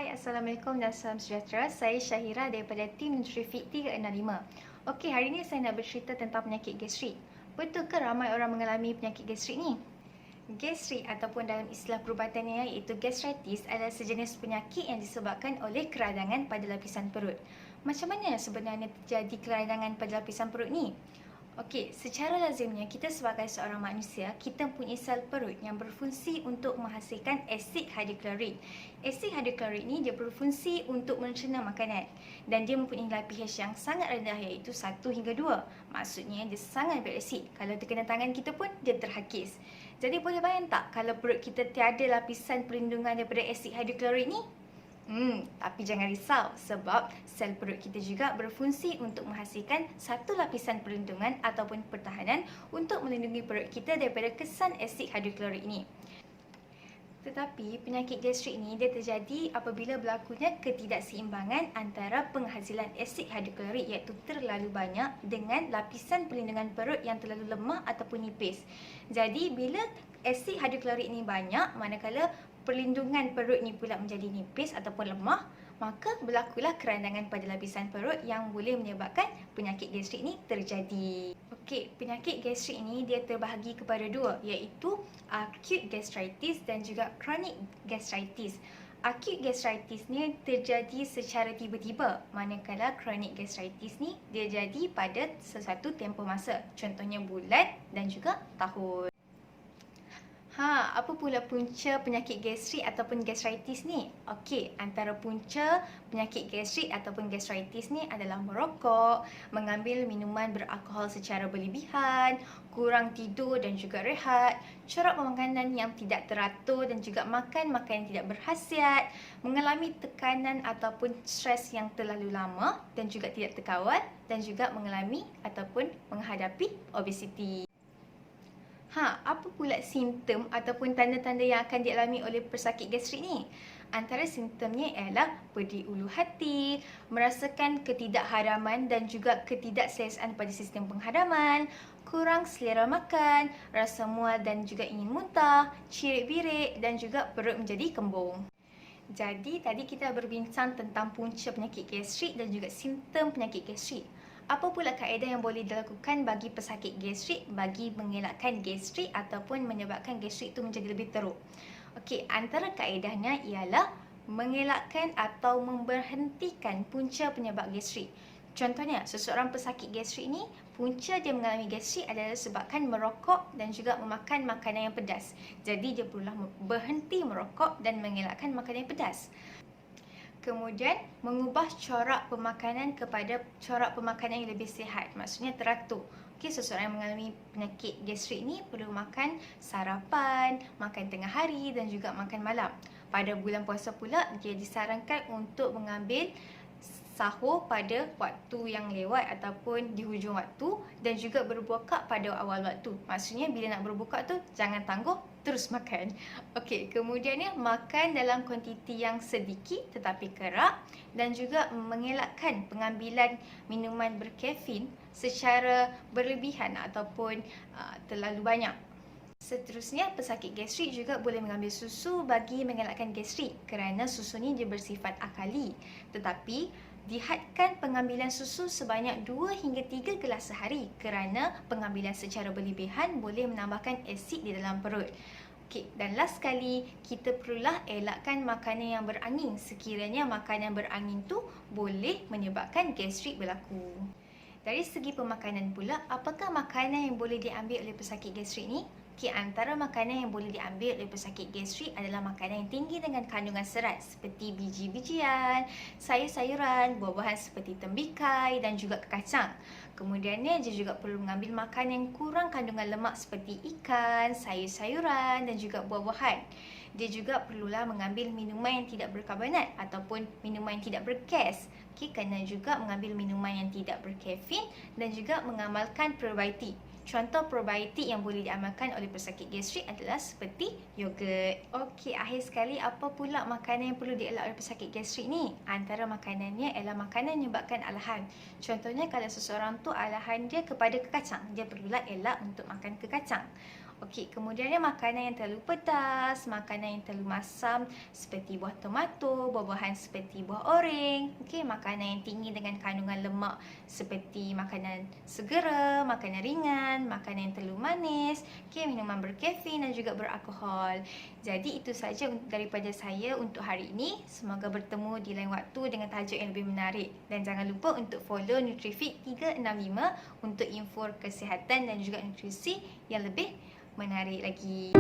Hai, Assalamualaikum dan salam sejahtera. Saya Syahira daripada tim Nutrifit 365. Okey, hari ini saya nak bercerita tentang penyakit gastrik. Betul ke ramai orang mengalami penyakit gastrik ni? Gastrik ataupun dalam istilah perubatannya iaitu gastritis adalah sejenis penyakit yang disebabkan oleh keradangan pada lapisan perut. Macam mana sebenarnya terjadi keradangan pada lapisan perut ni? Okey, secara lazimnya kita sebagai seorang manusia, kita mempunyai sel perut yang berfungsi untuk menghasilkan asid hidroklorik. Asid hidroklorik ni dia berfungsi untuk mencerna makanan dan dia mempunyai nilai pH yang sangat rendah iaitu 1 hingga 2. Maksudnya dia sangat berasid. Kalau terkena tangan kita pun dia terhakis. Jadi boleh bayang tak kalau perut kita tiada lapisan perlindungan daripada asid hidroklorik ni? Tapi jangan risau sebab sel perut kita juga berfungsi untuk menghasilkan satu lapisan perlindungan ataupun pertahanan untuk melindungi perut kita daripada kesan asid hidroklorik ini. Tetapi penyakit gastrik ini dia terjadi apabila berlakunya ketidakseimbangan antara penghasilan asid hidroklorik iaitu terlalu banyak dengan lapisan perlindungan perut yang terlalu lemah ataupun nipis. Jadi bila asid hidroklorik ini banyak manakala perlindungan perut ni pula menjadi nipis ataupun lemah, maka berlakulah keradangan pada lapisan perut yang boleh menyebabkan penyakit gastrik ni terjadi. Okey, penyakit gastrik ini dia terbahagi kepada dua iaitu acute gastritis dan juga chronic gastritis. Acute gastritis ni terjadi secara tiba-tiba, manakala chronic gastritis ni dia jadi pada sesuatu tempoh masa, contohnya bulan dan juga tahun. Apa pula punca penyakit gastrik ataupun gastritis ni? Okey, antara punca penyakit gastrik ataupun gastritis ni adalah merokok, mengambil minuman beralkohol secara berlebihan, kurang tidur dan juga rehat, corak pemakanan yang tidak teratur dan juga makan makanan yang tidak berkhasiat, mengalami tekanan ataupun stres yang terlalu lama dan juga tidak terkawal dan juga mengalami ataupun menghadapi obesiti. Apa pula simptom ataupun tanda-tanda yang akan dialami oleh pesakit gastrik ni? Antara simptomnya ialah pedih ulu hati, merasakan ketidakharaman dan juga ketidakselesaan pada sistem penghadaman, kurang selera makan, rasa mual dan juga ingin muntah, cirit-birit dan juga perut menjadi kembung. Jadi tadi kita berbincang tentang punca penyakit gastrik dan juga simptom penyakit gastrik. Apa pula kaedah yang boleh dilakukan bagi pesakit gastrik bagi mengelakkan gastrik ataupun menyebabkan gastrik itu menjadi lebih teruk? Okey, antara kaedahnya ialah mengelakkan atau memberhentikan punca penyebab gastrik. Contohnya, seseorang pesakit gastrik ni punca dia mengalami gastrik adalah sebabkan merokok dan juga memakan makanan yang pedas. Jadi dia perlulah berhenti merokok dan mengelakkan makanan yang pedas. Kemudian, mengubah corak pemakanan kepada corak pemakanan yang lebih sihat. Maksudnya teratur. Okey, seseorang yang mengalami penyakit gastrik ni perlu makan sarapan, makan tengah hari dan juga makan malam. Pada bulan puasa pula, dia disarankan untuk mengambil sahur pada waktu yang lewat ataupun di hujung waktu dan juga berbuka pada awal waktu. Maksudnya bila nak berbuka tu jangan tangguh, terus makan. Okey, kemudiannya makan dalam kuantiti yang sedikit tetapi kerap dan juga mengelakkan pengambilan minuman berkafein secara berlebihan ataupun terlalu banyak. Seterusnya, pesakit gastrik juga boleh mengambil susu bagi mengelakkan gastrik kerana susu ni dia bersifat akali. Tetapi dihadkan pengambilan susu sebanyak 2 hingga 3 gelas sehari kerana pengambilan secara berlebihan boleh menambahkan asid di dalam perut. Okey, dan last sekali, kita perlulah elakkan makanan yang berangin sekiranya makanan berangin tu boleh menyebabkan gastrik berlaku. Dari segi pemakanan pula, apakah makanan yang boleh diambil oleh pesakit gastrik ni? Okey, antara makanan yang boleh diambil oleh pesakit gastrik adalah makanan yang tinggi dengan kandungan serat seperti biji-bijian, sayur-sayuran, buah-buahan seperti tembikai dan juga kacang. Kemudiannya, dia juga perlu mengambil makanan yang kurang kandungan lemak seperti ikan, sayur-sayuran dan juga buah-buahan. Dia juga perlulah mengambil minuman yang tidak berkarbonat ataupun minuman yang tidak bergas. Okey, kena juga mengambil minuman yang tidak berkafein dan juga mengamalkan probiotik. Contoh probiotik yang boleh diamalkan oleh pesakit gastrik adalah seperti yogurt. Okey, akhir sekali apa pula makanan yang perlu dielak oleh pesakit gastrik ni? Antara makanannya ialah makanan yang menyebabkan alahan. Contohnya kalau seseorang tu alahan dia kepada kekacang, dia perlulah elak untuk makan kekacang. Okey, kemudiannya makanan yang terlalu pedas, makanan yang terlalu masam seperti buah tomato, buah-buahan seperti buah oreng. Okey, makanan yang tinggi dengan kandungan lemak seperti makanan segera, makanan ringan, makanan yang terlalu manis, okey, minuman berkafein dan juga beralkohol. Jadi itu saja daripada saya untuk hari ini. Semoga bertemu di lain waktu dengan tajuk yang lebih menarik. Dan jangan lupa untuk follow NutriFit 365 untuk info kesihatan dan juga nutrisi yang lebih menarik lagi.